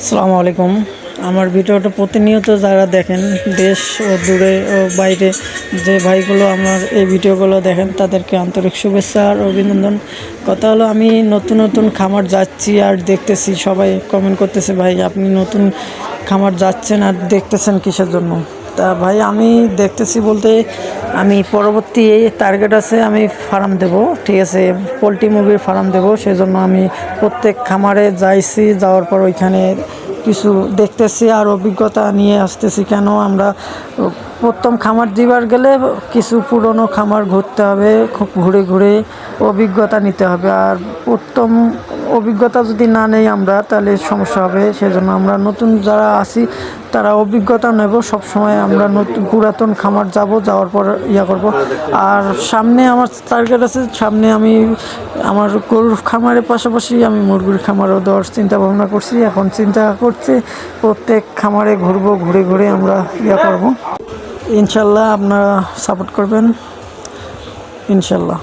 আসসালামু আলাইকুম। আমার ভিডিওটা প্রতিনিয়ত যারা দেখেন দেশ ও দূরে ও বাইরে যে ভাইগুলো আমার এই ভিডিওগুলো দেখেন তাদেরকে আন্তরিক শুভেচ্ছা আর অভিনন্দন। কথা হলো আমি নতুন নতুন খামার যাচ্ছি আর দেখতেছি সবাই কমেন্ট করতেছে, ভাই আপনি নতুন খামার যাচ্ছেন আর দেখতেছেন কিসের জন্য? তা ভাই আমি দেখতেছি বলতে আমি পরবর্তী টার্গেট আছে, আমি ফার্ম দেব, ঠিক আছে, পোলট্রি মুরগির ফার্ম দেব। সেজন্য আমি প্রত্যেক খামারে যাইছি, যাওয়ার পর ওইখানে কিছু দেখতেছি আর অভিজ্ঞতা নিয়ে আসতেছি। কেন আমরা প্রথম খামার দিবার গেলে কিছু পুরনো খামার ঘুরতে হবে, খুব ঘুরে ঘুরে অভিজ্ঞতা নিতে হবে। আর প্রথম অভিজ্ঞতা যদি না নেই আমরা তাহলে সমস্যা হবে। সেজন্য আমরা নতুন যারা আছি তারা অভিজ্ঞতা নেব। সবসময় আমরা নতুন পুরাতন খামার যাওয়ার পর করব। আর সামনে আমার টার্গেট আছে, সামনে আমি আমার গরুর খামারের পাশাপাশি আমি মুরগির খামারও দেওয়ার চিন্তা ভাবনা করছি। এখন চিন্তা করছি প্রত্যেক খামারে ঘুরবো, ঘুরে ঘুরে আমরা করব। ইনশাল্লাহ আপনারা সাপোর্ট করবেন, ইনশাল্লাহ।